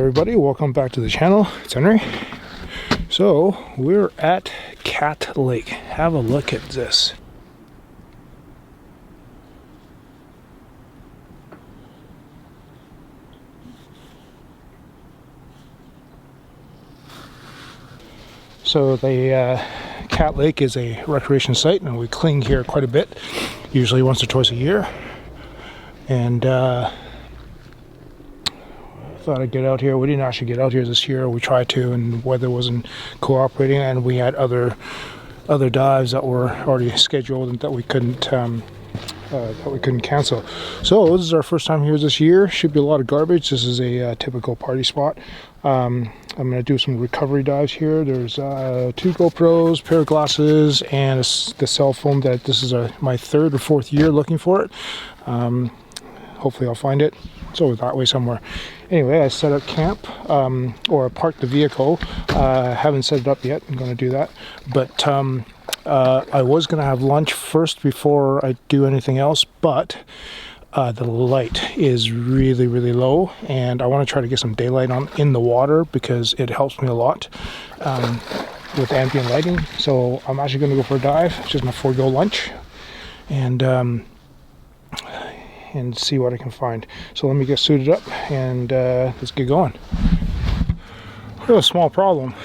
everybody, welcome back to the channel. It's Henry. So we're at Cat Lake. Have a look at this. So the Cat Lake is a recreation site, and we clean here quite a bit, usually once or twice a year. And thought I'd get out here. We didn't actually get out here this year. We tried to, and weather wasn't cooperating, and we had other dives that were already scheduled and that we couldn't cancel. So this is our first time here this year. Should be a lot of garbage. This is a typical party spot. I'm going to do some recovery dives here. There's 2 GoPros, pair of glasses, and the cell phone that this is my 3rd or 4th year looking for it. Hopefully I'll find it. It's over that way somewhere. Anyway, I set up camp, or I parked the vehicle. Haven't set it up yet. I'm going to do that. But I was going to have lunch first before I do anything else, but the light is really, really low, and I want to try to get some daylight on in the water because it helps me a lot with ambient lighting. So I'm actually going to go for a dive. It's just my forego lunch, and see what I can find. So let me get suited up and let's get going. We have a small problem,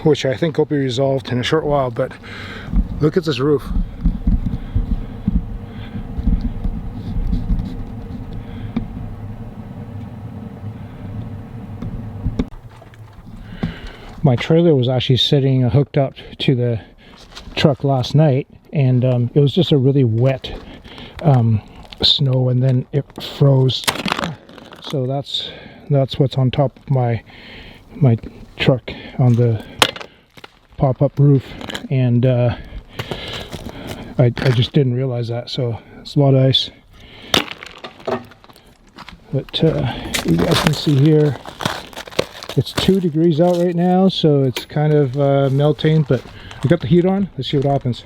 which I think will be resolved in a short while, but look at this roof. My trailer was actually sitting hooked up to the truck last night, and it was just a really wet snow, and then it froze. So that's what's on top of my truck on the pop-up roof, and I just didn't realize that. So it's a lot of ice, but you guys can see here it's 2 degrees out right now, so it's kind of melting, but we got the heat on. Let's see what happens.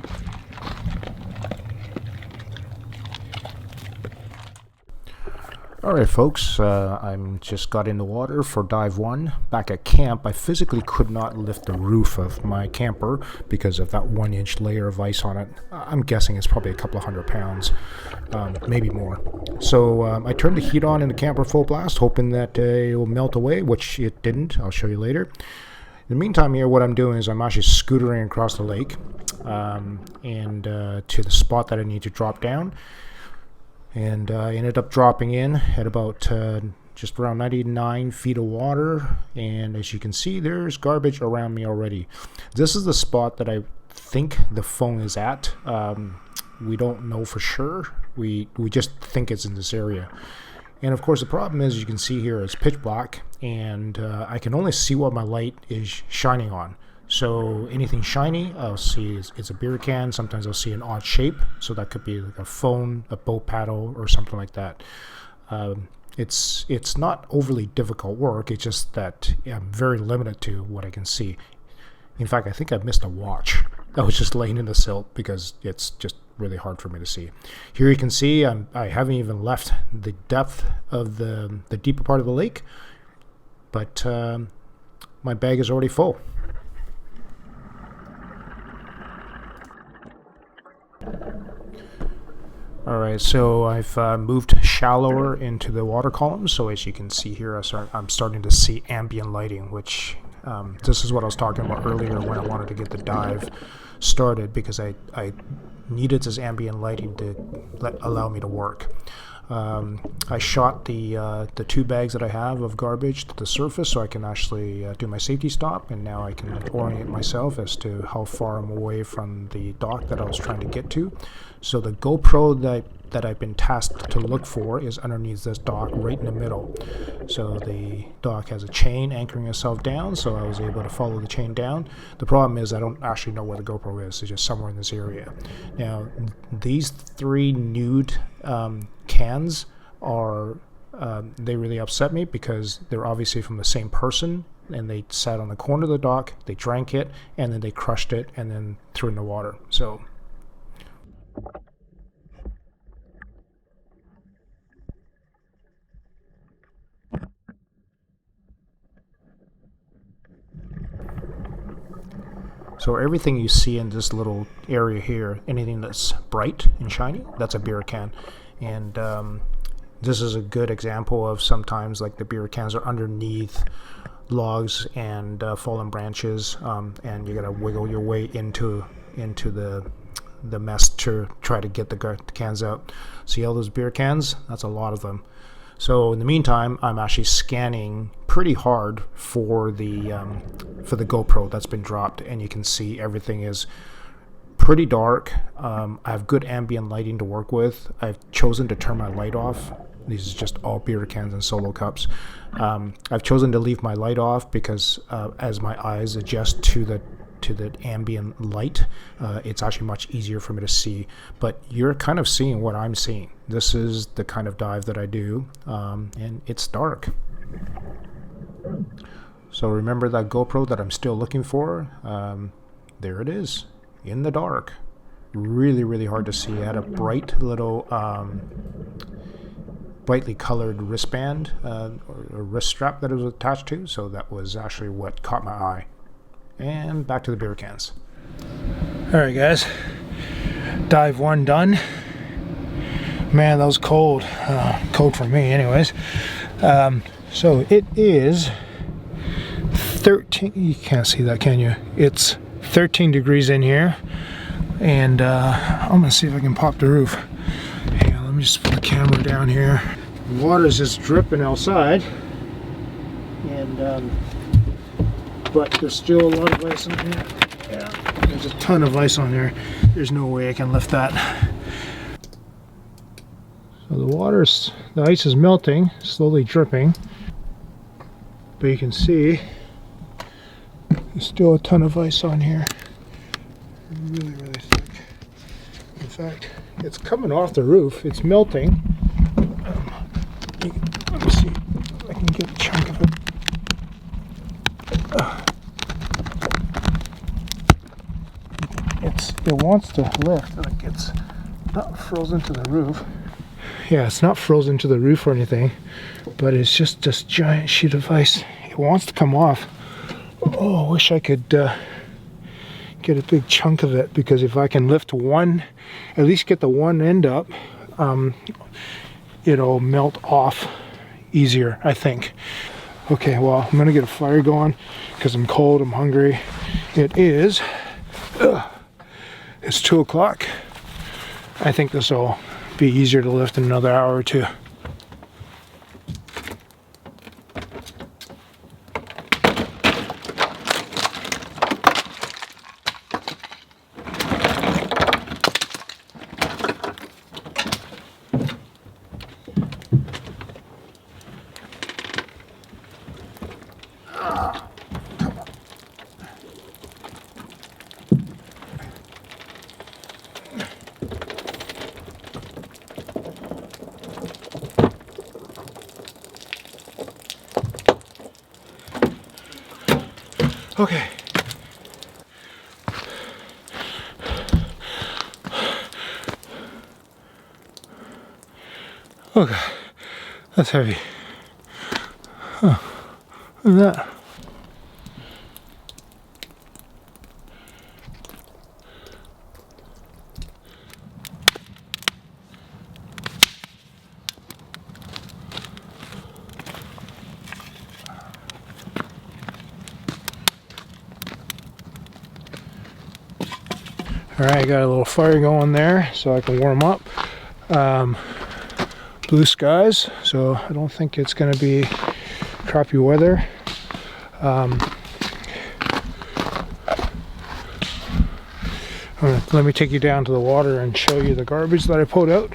Alright folks, I'm just got in the water for dive 1. Back at camp, I physically could not lift the roof of my camper because of that 1-inch layer of ice on it. I'm guessing it's probably a couple of 100 pounds, maybe more. So I turned the heat on in the camper full blast, hoping that it will melt away, which it didn't. I'll show you later. In the meantime here, what I'm doing is I'm actually scootering across the lake and to the spot that I need to drop down. And I ended up dropping in at about just around 99 feet of water, and as you can see, there's garbage around me already. This is the spot that I think the phone is at. We don't know for sure. We just think it's in this area. And of course the problem is, you can see here it's pitch black, and I can only see what my light is shining on. So anything shiny, I'll see it's a beer can. Sometimes I'll see an odd shape, so that could be like a phone, a boat paddle, or something like that. It's not overly difficult work. It's just that I'm very limited to what I can see. In fact, I think I missed a watch that was just laying in the silt because it's just really hard for me to see. Here you can see I haven't even left the depth of the deeper part of the lake, but my bag is already full. Alright, so I've moved shallower into the water column, so as you can see here, I'm starting to see ambient lighting, which this is what I was talking about earlier when I wanted to get the dive started, because I needed this ambient lighting to allow me to work. I shot the 2 bags that I have of garbage to the surface so I can actually do my safety stop, and now I can orient myself as to how far I'm away from the dock that I was trying to get to. So the GoPro that I've been tasked to look for is underneath this dock right in the middle. So the dock has a chain anchoring itself down, so I was able to follow the chain down. The problem is I don't actually know where the GoPro is. It's just somewhere in this area. Now these 3 nude cans are they really upset me because they're obviously from the same person, and they sat on the corner of the dock, they drank it, and then they crushed it and then threw it in the water. So So everything you see in this little area here, anything that's bright and shiny, that's a beer can. And this is a good example of sometimes like the beer cans are underneath logs and fallen branches, and you gotta wiggle your way into the mess to try to get the cans out. See all those beer cans? That's a lot of them. So in the meantime, I'm actually scanning pretty hard for the GoPro that's been dropped, and you can see everything is pretty dark. I have good ambient lighting to work with. I've chosen to turn my light off. These is just all beer cans and solo cups. I've chosen to leave my light off because as my eyes adjust to the ambient light, it's actually much easier for me to see. But you're kind of seeing what I'm seeing. This is the kind of dive that I do, and it's dark. So remember that GoPro that I'm still looking for? There it is, in the dark. Really, really hard to see. I had a bright little brightly colored wristband or wrist strap that it was attached to, so that was actually what caught my eye. And back to the beer cans. Alright guys, dive 1 done. Man, that was cold. Cold for me anyways. So it is 13, you can't see that, can you? It's 13 degrees in here, and I'm gonna see if I can pop the roof. Hang on, let me just put the camera down here. The water's just dripping outside, and but there's still a lot of ice on here. Yeah, there's a ton of ice on there. There's no way I can lift that. So the ice is melting, slowly dripping, but you can see there's still a ton of ice on here. Really, really thick. In fact, it's coming off the roof. It's melting. Let me see if I can get a chunk of it. It wants to lift, like it's not frozen to the roof. Yeah, it's not frozen to the roof or anything, but it's just this giant sheet of ice. It wants to come off. Oh, I wish I could get a big chunk of it, because if I can lift one, at least get the one end up, it'll melt off easier, I think. Okay, well, I'm gonna get a fire going because I'm cold, I'm hungry. It is, it's 2 o'clock. I think this will be easier to lift in another hour or two. Okay. Oh God, that's heavy. Huh. Look at that. Alright, I got a little fire going there so I can warm up. Blue skies, so I don't think it's going to be crappy weather. Let me take you down to the water and show you the garbage that I pulled out.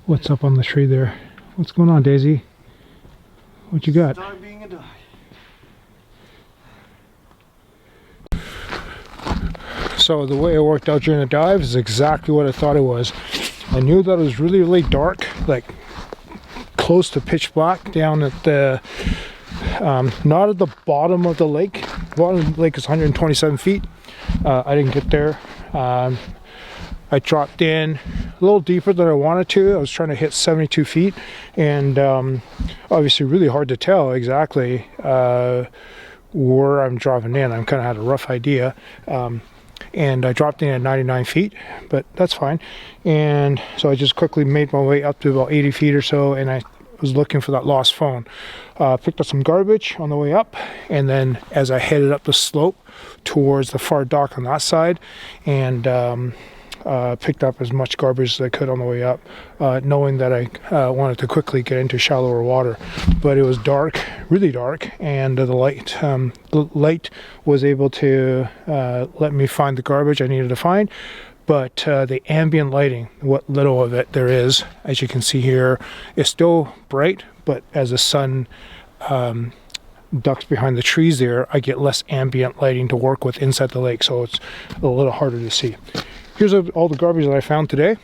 What's up on the tree there? What's going on, Daisy? What you got? Dog being a dog. So the way it worked out during the dive is exactly what I thought it was. I knew that it was really, really dark, like close to pitch black down at the, not at the bottom of the lake. The bottom of the lake is 127 feet. I didn't get there. I dropped in, little deeper than I wanted to. I was trying to hit 72 feet, and obviously really hard to tell exactly where I'm dropping in. I kind of had a rough idea. And I dropped in at 99 feet, but that's fine. And so I just quickly made my way up to about 80 feet or so, and I was looking for that lost phone. Picked up some garbage on the way up, and then as I headed up the slope towards the far dock on that side, and picked up as much garbage as I could on the way up, knowing that I wanted to quickly get into shallower water. But it was dark, really dark, and the light was able to let me find the garbage I needed to find. But the ambient lighting, what little of it there is, as you can see here, is still bright, but as the sun ducks behind the trees there, I get less ambient lighting to work with inside the lake, so it's a little harder to see. Here's all the garbage that I found today.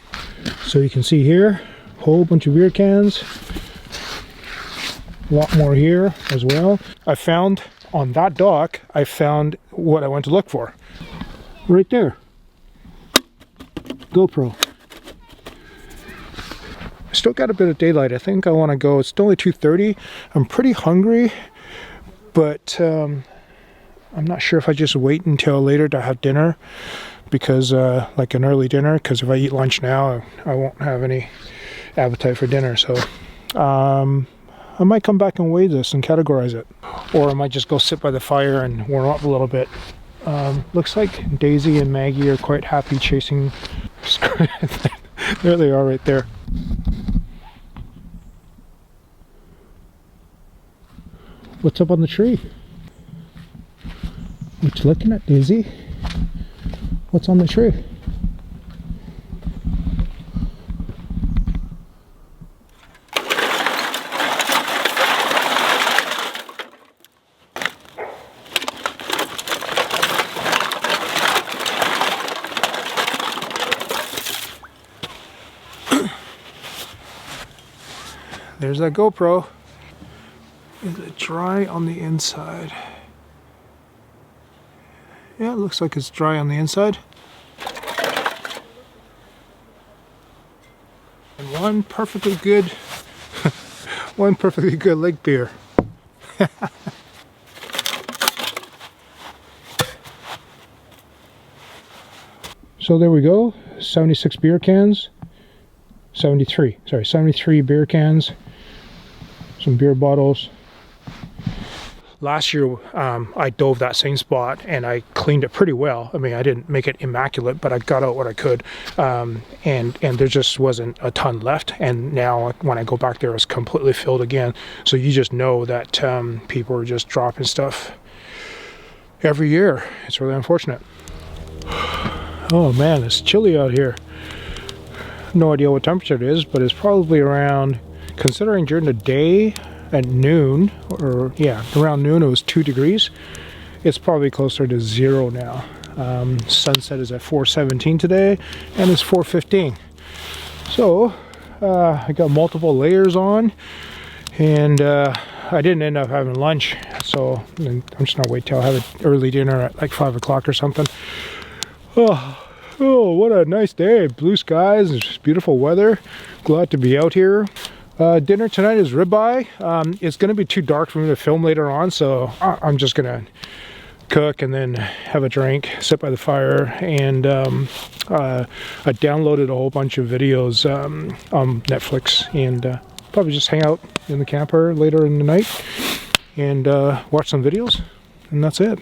So you can see here, a whole bunch of beer cans. A lot more here as well. I found, on that dock, I found what I went to look for. Right there. GoPro. I still got a bit of daylight. I think I want to go. It's only 2:30. I'm pretty hungry, but I'm not sure if I just wait until later to have dinner, because like an early dinner, because if I eat lunch now, I won't have any appetite for dinner. So I might come back and weigh this and categorize it, or I might just go sit by the fire and warm up a little bit. Looks like Daisy and Maggie are quite happy chasing. There they are right there. What's up on the tree? What you looking at, Daisy? What's on the tree? There's that GoPro. Is it dry on the inside? Yeah, it looks like it's dry on the inside. And one perfectly good lake beer. So there we go, 76 beer cans. 73 beer cans, some beer bottles. Last year, I dove that same spot and I cleaned it pretty well. I mean, I didn't make it immaculate, but I got out what I could. And there just wasn't a ton left. And now when I go back there, it's completely filled again. So you just know that people are just dropping stuff every year. It's really unfortunate. Oh man, it's chilly out here. No idea what temperature it is, but it's probably around, considering during the day at noon, or yeah, around noon it was 2 degrees. It's probably closer to 0 now. Sunset is at 4:17 today, and it's 4:15. So I got multiple layers on, and I didn't end up having lunch, so I'm just gonna wait till I have an early dinner at like 5 o'clock or something. Oh, what a nice day. Blue skies, it's beautiful weather. Glad to be out here. Dinner tonight is ribeye. It's going to be too dark for me to film later on, so I'm just going to cook and then have a drink, sit by the fire, and I downloaded a whole bunch of videos on Netflix, and probably just hang out in the camper later in the night and watch some videos, and that's it.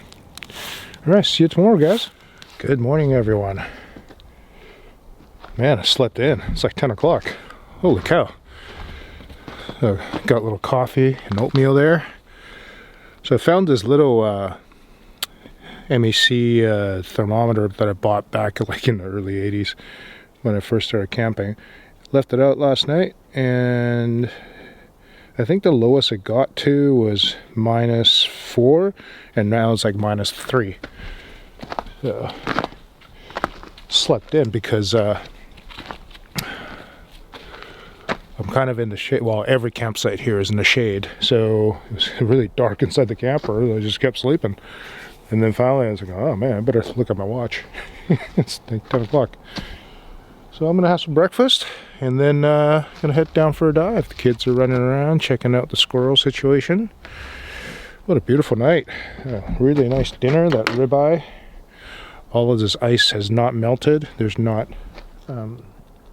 All right, see you tomorrow, guys. Good morning, everyone. Man, I slept in. It's like 10 o'clock. Holy cow. Got a little coffee and oatmeal there. So I found this little MEC thermometer that I bought back like in the early 80s when I first started camping. Left it out last night, and I think the lowest it got to was -4, and now it's like -3. So slept in because I'm kind of in the shade. Well, every campsite here is in the shade, so it was really dark inside the camper. I just kept sleeping, and then finally I was like, oh man, I better look at my watch. It's like 10 o'clock. So I'm gonna have some breakfast and then gonna head down for a dive. The kids are running around checking out the squirrel situation. What a beautiful night. Really nice dinner. That ribeye. All of this ice has not melted. There's not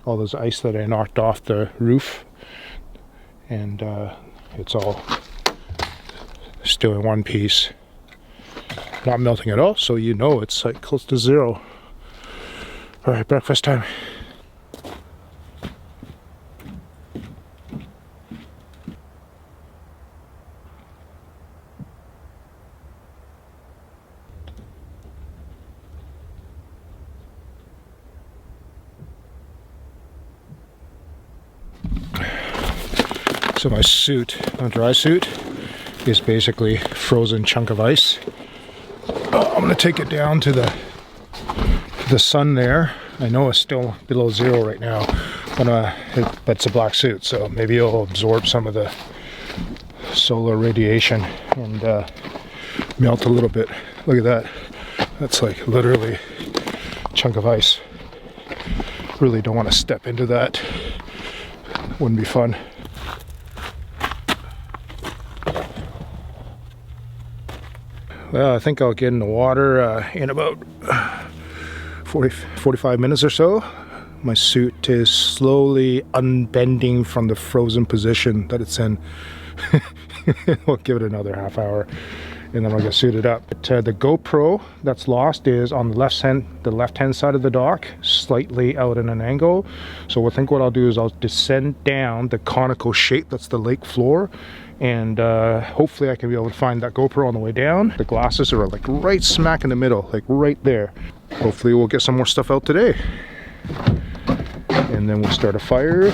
all this ice that I knocked off the roof, and it's all still in one piece, not melting at all, so you know it's like close to zero. All right, breakfast time. So my suit, my dry suit, is basically a frozen chunk of ice. I'm gonna take it down to the sun there. I know it's still below zero right now, but it's a black suit, so maybe it'll absorb some of the solar radiation and melt a little bit. Look at that. That's like literally a chunk of ice. Really don't want to step into that. Wouldn't be fun. Well, I think I'll get in the water in about 45 minutes or so. My suit is slowly unbending from the frozen position that it's in. We'll give it another half hour and then I'll get suited up. But the GoPro that's lost is on the left-hand side of the dock, slightly out in an angle. So I think what I'll do is I'll descend down the conical shape that's the lake floor, and hopefully I can be able to find that GoPro on the way down. The glasses are like right smack in the middle, like right there. Hopefully we'll get some more stuff out today. And then we'll start a fire,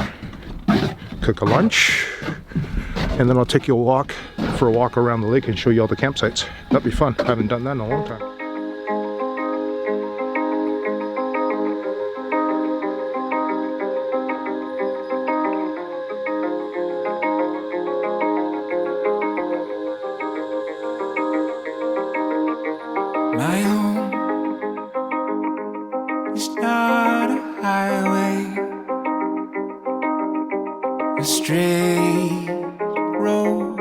cook a lunch, and then I'll take you for a walk around the lake and show you all the campsites. That'd be fun. I haven't done that in a long time. My home is not a highway, a straight road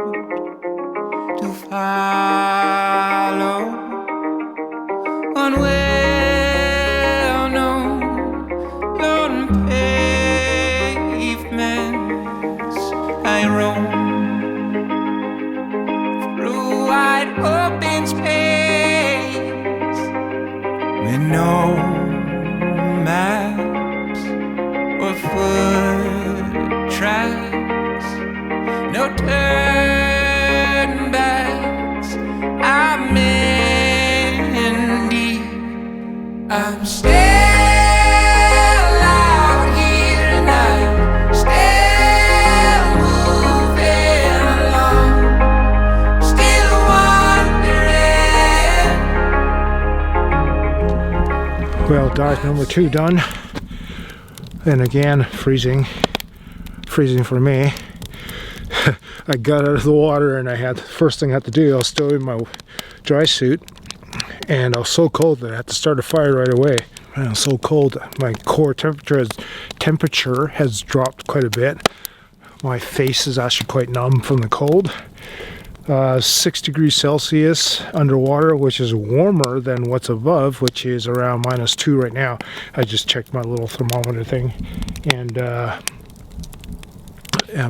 to follow, on well-known lone pavements I roam through wide open space with no maps or foot tracks, no turn backs. I'm in deep. I'm still out here and I'm still moving along, still wondering. Well, dive number 2 done. And again, freezing for me. I got out of the water and first thing I had to do, I was still in my dry suit and I was so cold that I had to start a fire right away. Man, I was so cold. My core temperature has dropped quite a bit. My face is actually quite numb from the cold. 6 degrees Celsius underwater, which is warmer than what's above, which is around -2 right now. I just checked my little thermometer thing, and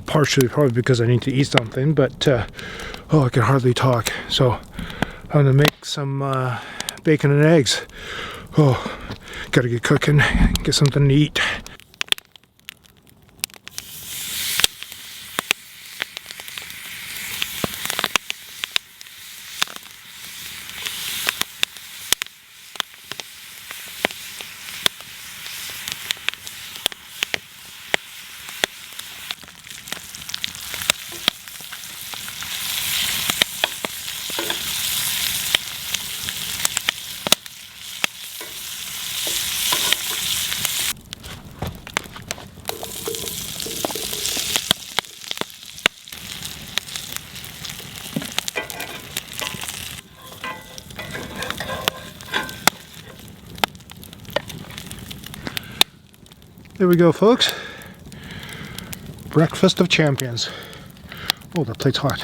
partially probably because I need to eat something, but oh, I can hardly talk. So I'm gonna make some bacon and eggs. Oh, gotta get cooking, get something to eat. There we go, folks. Breakfast of champions. Oh, that plate's hot.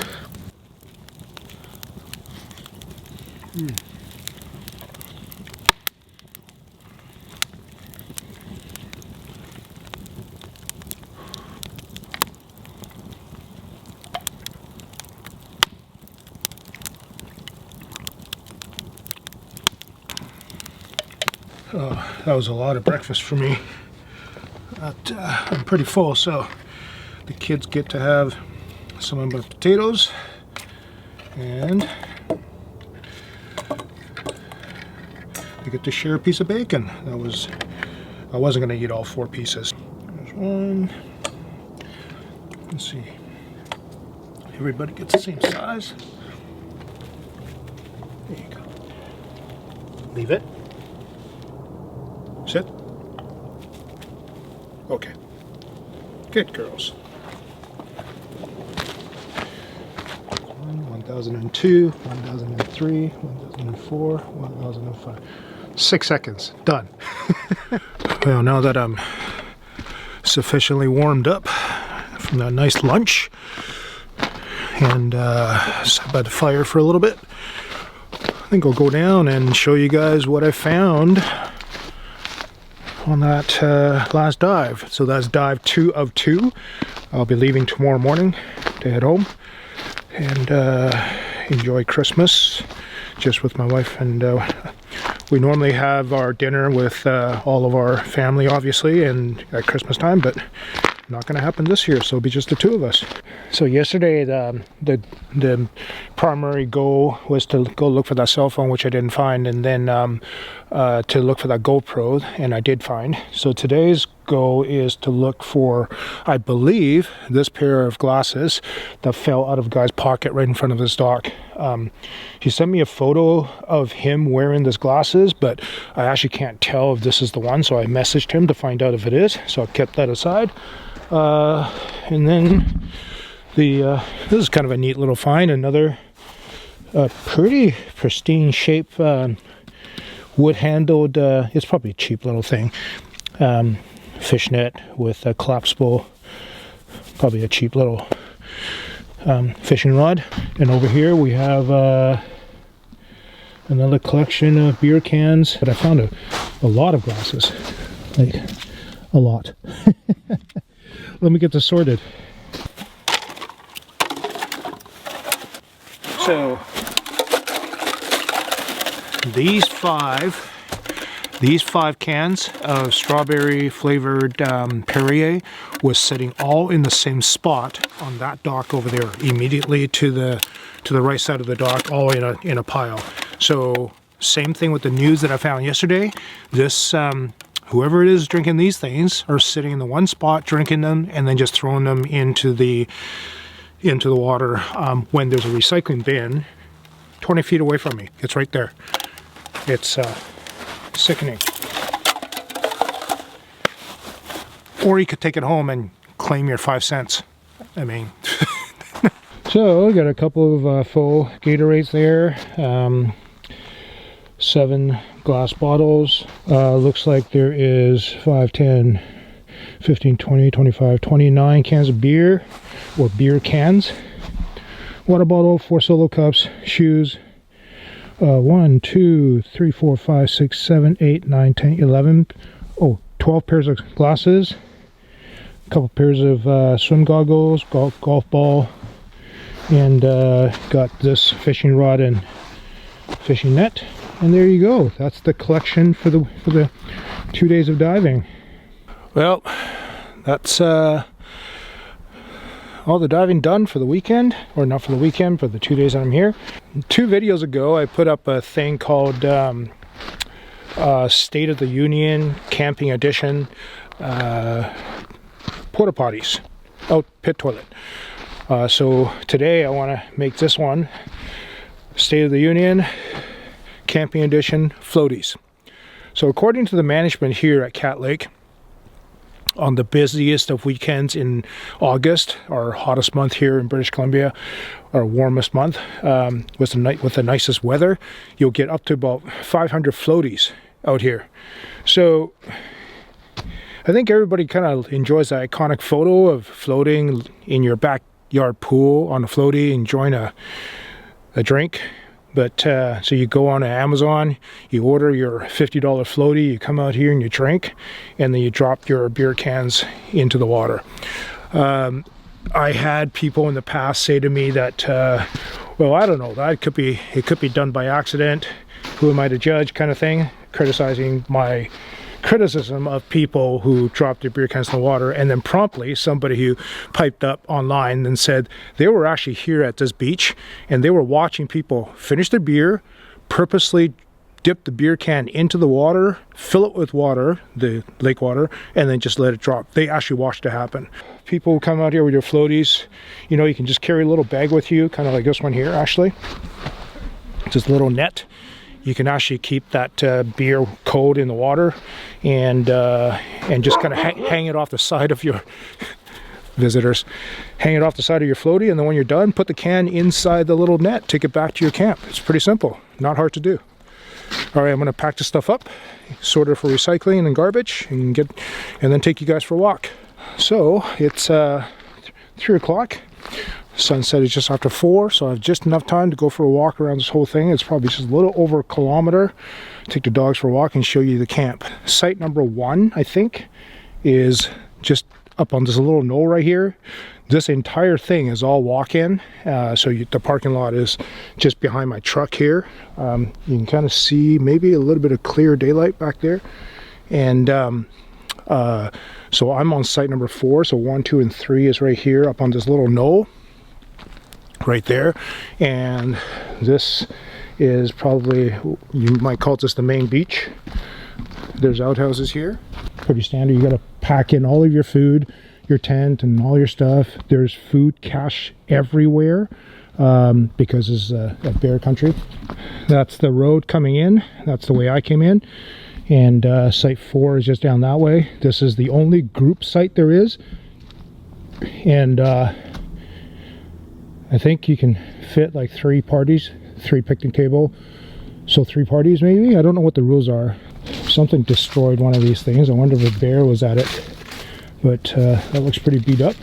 Oh, that was a lot of breakfast for me. But, I'm pretty full, so the kids get to have some of my potatoes, and they get to share a piece of bacon. I wasn't going to eat all 4 pieces. There's one. Let's see. Everybody gets the same size. There you go. Leave it. Sit. Okay. Good girls. 1002, 1003, 1004, 1005. 6 seconds. Done. Well, now that I'm sufficiently warmed up from that nice lunch and sat by the fire for a little bit, I think I'll go down and show you guys what I found on that last dive. So that's dive 2 of 2. I'll be leaving tomorrow morning to head home and enjoy Christmas just with my wife, and we normally have our dinner with all of our family, obviously, and at Christmas time, but not going to happen this year, so it'll be just the 2 of us. So yesterday the primary goal was to go look for that cell phone, which I didn't find, and then to look for that GoPro, and I did find. So today's goal is to look for, I believe, this pair of glasses that fell out of a guy's pocket right in front of his dock. He sent me a photo of him wearing these glasses, but I actually can't tell if this is the one, so I messaged him to find out if it is, so I kept that aside. And then this is kind of a neat little find, another pretty pristine shape, wood handled, it's probably a cheap little thing, fishnet with a collapsible, probably a cheap little fishing rod. And over here we have another collection of beer cans, but I found a lot of glasses, like a lot. Let me get this sorted. So these five cans of strawberry flavored Perrier was sitting all in the same spot on that dock over there, immediately to the right side of the dock, all in a pile. So same thing with the news that I found yesterday. This whoever it is drinking these things are sitting in the one spot, drinking them, and then just throwing them into the water when there's a recycling bin 20 feet away from me. It's right there. It's sickening. Or you could take it home and claim your 5 cents. I mean. So I got a couple of full Gatorades there. 7 glass bottles. Looks like there is 5, 10, 15, 20, 25, 29 cans of beer, or beer cans. Water bottle, 4 solo cups, shoes. 1, 2, 3, 4, 5, 6, 7, 8, 9, 10, 11. 12 pairs of glasses. A couple pairs of swim goggles, golf ball, and got this fishing rod and fishing net. And there you go. That's the collection for the 2 days of diving. Well, that's all the diving done for the weekend, or not for the weekend, for the 2 days that I'm here. 2 videos ago, I put up a thing called State of the Union Camping Edition porta potties, pit toilet. So today I want to make this one State of the Union Camping Edition floaties. So according to the management here at Cat Lake, on the busiest of weekends in August, our hottest month here in British Columbia, our warmest month, with the nicest weather, you'll get up to about 500 floaties out here. So I think everybody kind of enjoys the iconic photo of floating in your backyard pool on a floaty, enjoying a drink. But so you go on to Amazon, you order your $50 floaty, you come out here and you drink, and then you drop your beer cans into the water. I had people in the past say to me that, well, I don't know, it could be done by accident. Who am I to judge, kind of thing, criticizing my criticism of people who dropped their beer cans in the water. And then promptly somebody who piped up online and said they were actually here at this beach and they were watching people finish their beer, purposely dip the beer can into the water, fill it with water, the lake water, and then just let it drop. They actually watched it happen. People who come out here with your floaties, you know, you can just carry a little bag with you, kind of like this one here actually. Just a little net. You can actually keep that beer cold in the water and just kind of hang it off the side of your visitors. Hang it off the side of your floaty, and then when you're done, put the can inside the little net. Take it back to your camp. It's pretty simple. Not hard to do. All right, I'm going to pack this stuff up, sort it for recycling and garbage, and then take you guys for a walk. So it's 3 o'clock. Sunset is just after 4, so I have just enough time to go for a walk around this whole thing. It's probably just a little over a kilometer. Take the dogs for a walk and show you the camp. Site number 1, I think, is just up on this little knoll right here. This entire thing is all walk-in, so the parking lot is just behind my truck here. You can kind of see maybe a little bit of clear daylight back there. And so I'm on site number 4, so 1, 2, and 3 is right here up on this little knoll right there. And this is probably, you might call this the main beach. There's outhouses here. Pretty standard. You got to pack in all of your food, your tent, and all your stuff. There's food cache everywhere because it's a bear country. That's the road coming in. That's the way I came in. And site 4 is just down that way. This is the only group site there is. And I think you can fit like 3 parties, 3 picnic table. So 3 parties maybe? I don't know what the rules are. Something destroyed one of these things. I wonder if a bear was at it. But that looks pretty beat up.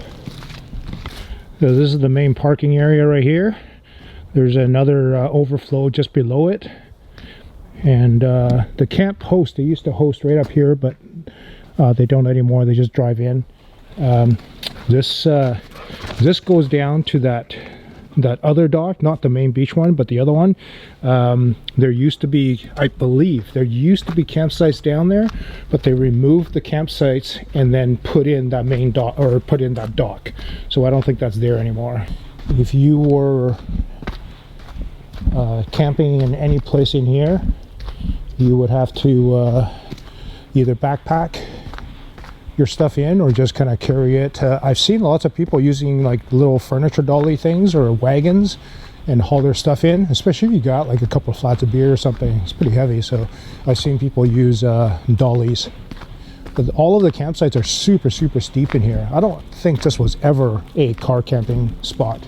So this is the main parking area right here. There's another overflow just below it. And the camp host, they used to host right up here, but they don't anymore. They just drive in. This goes down to that other dock, not the main beach one, but the other one. There used to be, I believe, there used to be campsites down there, but they removed the campsites and then put in that main dock, or put in that dock. So I don't think that's there anymore. If you were camping in any place in here, you would have to either backpack your stuff in or just kind of carry it. I've seen lots of people using like little furniture dolly things or wagons and haul their stuff in, especially if you got like a couple of flats of beer or something. It's pretty heavy, so I've seen people use dollies. But all of the campsites are super steep in here. I don't think this was ever a car camping spot.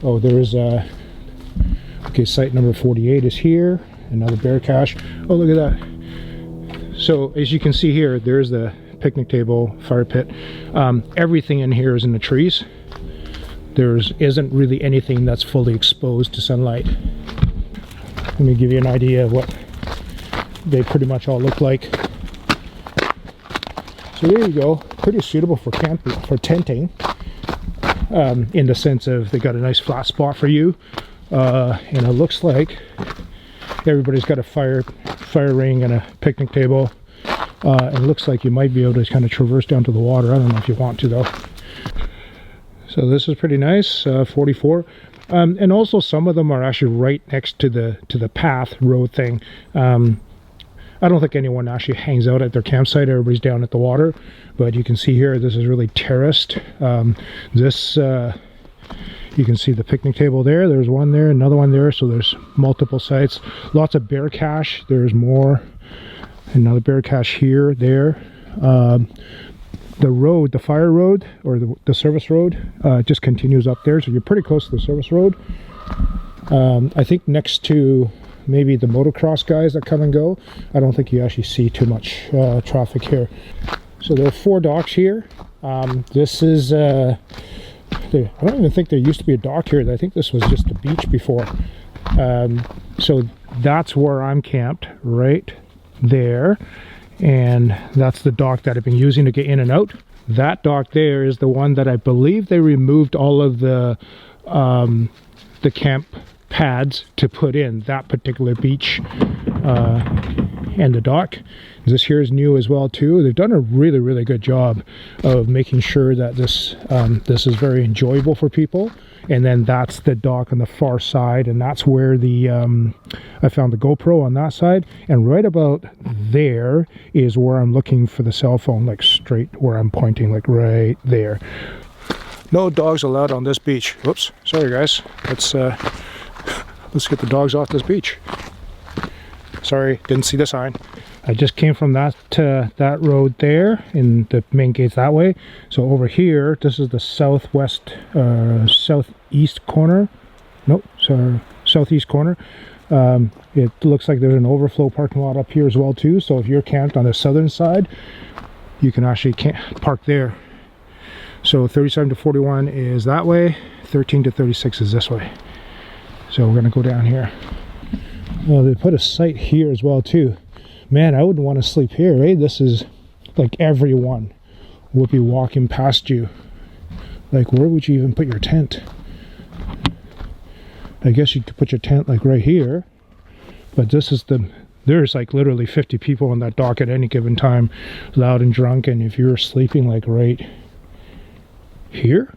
Oh, there's okay, site number 48 is here. Another bear cache. Oh, look at that. So as you can see here, there's the picnic table, fire pit. Everything in here is in the trees. There isn't really anything that's fully exposed to sunlight. Let me give you an idea of what they pretty much all look like. So there you go. Pretty suitable for camping, for tenting, in the sense of they got a nice flat spot for you, and it looks like everybody's got a fire ring and a picnic table. It looks like you might be able to kind of traverse down to the water. I don't know if you want to though. So this is pretty nice, 44. And also some of them are actually right next to the path road thing. I don't think anyone actually hangs out at their campsite. Everybody's down at the water. But you can see here, this is really terraced. You can see the picnic table there. There's one there, another one there. So there's multiple sites. Lots of bear cache. There's more. Another bear cache here, there. The road, the fire road, or the service road, just continues up there. So you're pretty close to the service road. I think next to maybe the motocross guys that come and go, I don't think you actually see too much traffic here. So there are 4 docks here. This is, I don't even think there used to be a dock here. I think this was just a beach before. So that's where I'm camped, right there. And that's the dock that I've been using to get in and out. That dock there is the one that I believe they removed all of the camp pads to put in that particular beach and the dock. This here is new as well too. They've done a really, really good job of making sure that this is very enjoyable for people. And then that's the dock on the far side, and that's where the I found the GoPro on that side. And right about there is where I'm looking for the cell phone, like straight where I'm pointing, like right there. No dogs allowed on this beach. Whoops, sorry guys. Let's get the dogs off this beach. Sorry, didn't see the sign. I just came from that road there, and the main gate's that way. So over here, this is the southeast corner. Nope, sorry, southeast corner. It looks like there's an overflow parking lot up here as well too. So if you're camped on the southern side, you can actually park there. So 37 to 41 is that way. 13 to 36 is this way. So we're gonna go down here. Well, they put a site here as well too. Man, I wouldn't want to sleep here, eh? This is like everyone would be walking past you. Like, where would you even put your tent? I guess you could put your tent like right here, but there's like literally 50 people on that dock at any given time, loud and drunk. And if you're sleeping like right here,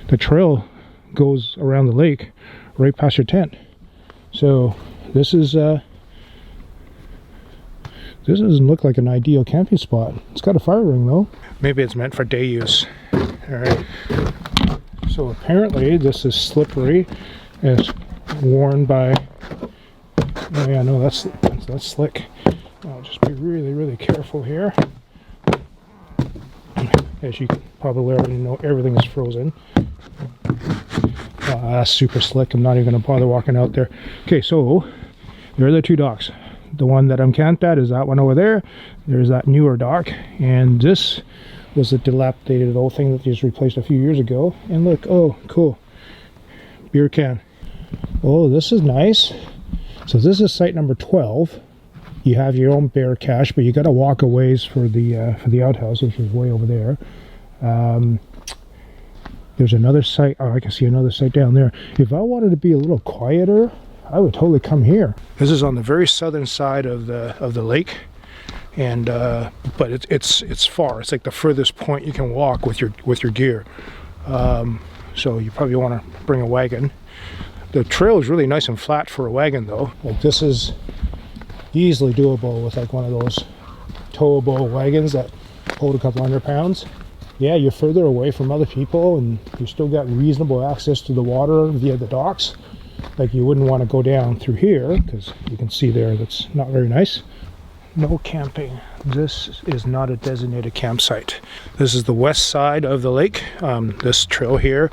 the trail goes around the lake right past your tent. So this doesn't look like an ideal camping spot. It's got a fire ring though. Maybe it's meant for day use. Alright. So apparently this is slippery. It's worn by... Oh yeah, no, that's slick. I'll just be really, really careful here. As you probably already know, everything is frozen. That's super slick. I'm not even going to bother walking out there. Okay, so there are the 2 docks. The one that I'm camped at is that one over there. There's that newer dock, and this was a dilapidated old thing that they just replaced a few years ago. And look, oh, cool, beer can. Oh, this is nice. So this is site number 12. You have your own bear cache, but you got to walk a ways for the outhouse, which is way over there. There's another site. Oh, I can see another site down there. If I wanted to be a little quieter, I would totally come here. This is on the very southern side of the lake, and but it's far. It's like the furthest point you can walk with your gear. So you probably want to bring a wagon. The trail is really nice and flat for a wagon though. Like, this is easily doable with like one of those towable wagons that hold a couple 100 pounds. Yeah, you're further away from other people, and you still got reasonable access to the water via the docks. Like, you wouldn't want to go down through here because you can see there that's not very nice. No camping. This is not a designated campsite. This is the west side of the lake. This trail here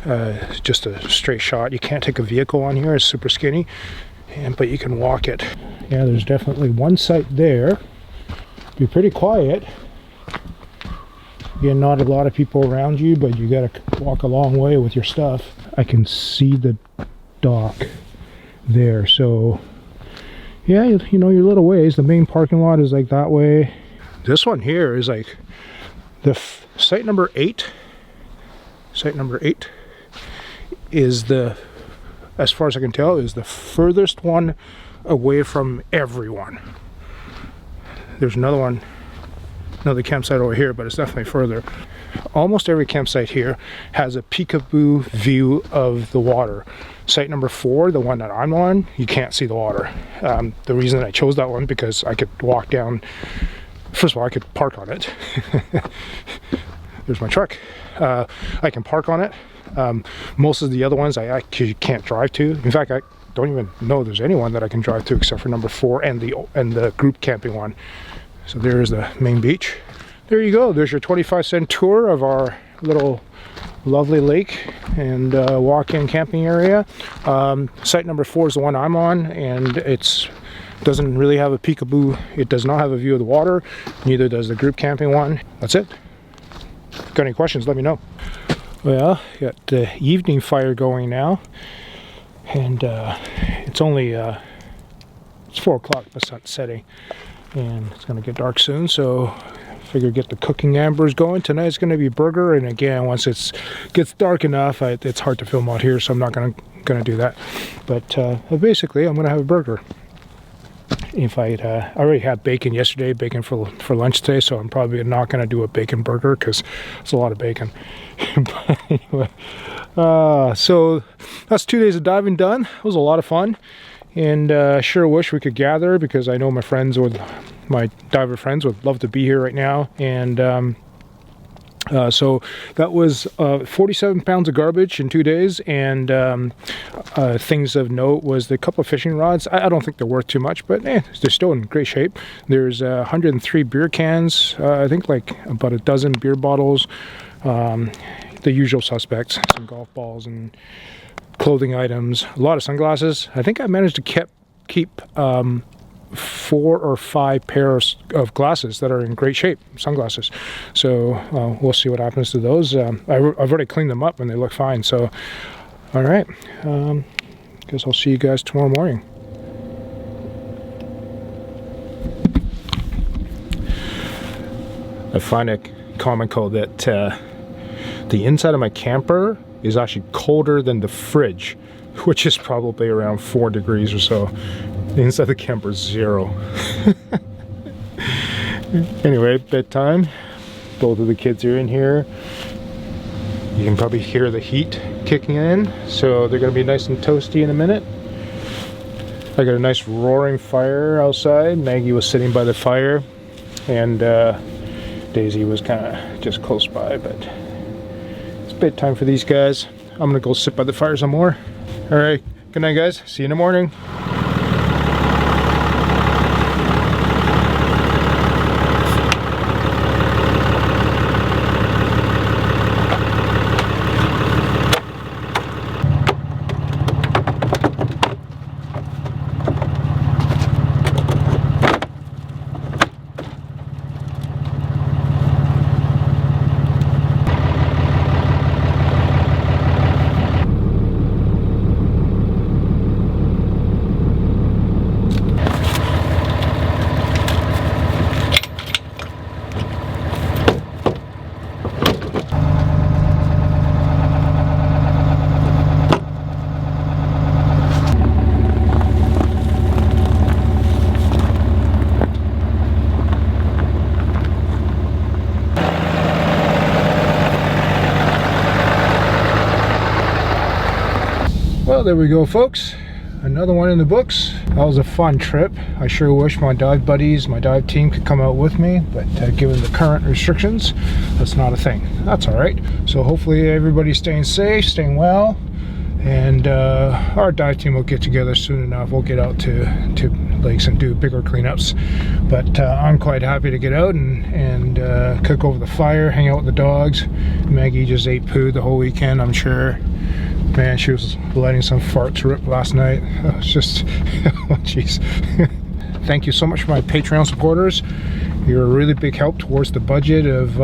is just a straight shot. You can't take a vehicle on here. It's super skinny, but you can walk it. Yeah, there's definitely one site there. Be pretty quiet. Again, not a lot of people around you, but you got to walk a long way with your stuff. I can see the dock there, so yeah, you know, your little ways. The main parking lot is like that way. This one here is like the site number 8. Site number 8 is the, as far as I can tell, is the furthest one away from everyone. There's another campsite over here, but it's definitely further. Almost every campsite here has a peekaboo view of the water. Site number 4, the one that I'm on, you can't see the water. The reason I chose that one, because I could walk down. First of all, I could park on it. There's my truck. I can park on it. Most of the other ones I actually can't drive to. In fact, I don't even know there's anyone that I can drive to except for number 4 and the group camping one. So there is the main beach. There you go. There's your 25-cent tour of our little lovely lake and walk-in camping area. Site number 4 is the one I'm on, and it's Doesn't really have a peekaboo. It does not have a view of the water. Neither does the group camping one. That's it. Got any questions, let me know. Well, got the evening fire going now. And it's only, it's 4 o'clock, the sun's setting. And it's going to get dark soon, so figure get the cooking ambers going. Tonight's going to be burger, and again, once it gets dark enough, it's hard to film out here, so I'm not going to do that. But basically, I'm going to have a burger. If I already had bacon yesterday, bacon for lunch today, so I'm probably not going to do a bacon burger because it's a lot of bacon. But anyway, so that's 2 days of diving done. It was a lot of fun, and sure wish we could gather, because I know my diver friends would love to be here right now. And so that was 47 pounds of garbage in 2 days, and things of note was the couple of fishing rods. I don't think they're worth too much, but they're still in great shape. There's 103 beer cans, I think like about a dozen beer bottles, the usual suspects, some golf balls and clothing items, a lot of sunglasses. I think I managed to keep 4 or 5 pairs of glasses that are in great shape, sunglasses. So we'll see what happens to those. I've already cleaned them up and they look fine. So, all right. Guess I'll see you guys tomorrow morning. I find it comical that the inside of my camper is actually colder than the fridge, which is probably around 4 degrees or so. The inside of the camper is 0. Anyway, bedtime. Both of the kids are in here. You can probably hear the heat kicking in, so they're going to be nice and toasty in a minute. I got a nice roaring fire outside. Maggie was sitting by the fire, and Daisy was kind of just close by, but it's bedtime for these guys. I'm going to go sit by the fire some more. All right, good night, guys. See you in the morning. Well, there we go, folks. Another one in the books. That was a fun trip. I sure wish my dive buddies, my dive team could come out with me, but given the current restrictions, that's not a thing. That's all right. So hopefully everybody's staying safe, staying well, and our dive team will get together soon enough. We'll get out to lakes and do bigger cleanups. But I'm quite happy to get out and cook over the fire, hang out with the dogs. Maggie just ate poo the whole weekend, I'm sure. Man, she was letting some farts rip last night. It was just, oh jeez. Thank you so much for my Patreon supporters. You're a really big help towards the budget of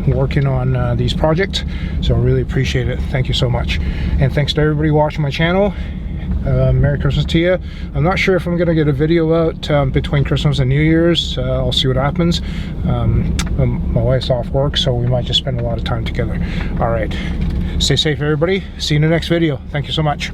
working on these projects. So I really appreciate it. Thank you so much. And thanks to everybody watching my channel. Merry Christmas to you. I'm not sure if I'm going to get a video out between Christmas and New Year's. I'll see what happens. My wife's off work, so we might just spend a lot of time together. All right. Stay safe, everybody. See you in the next video. Thank you so much.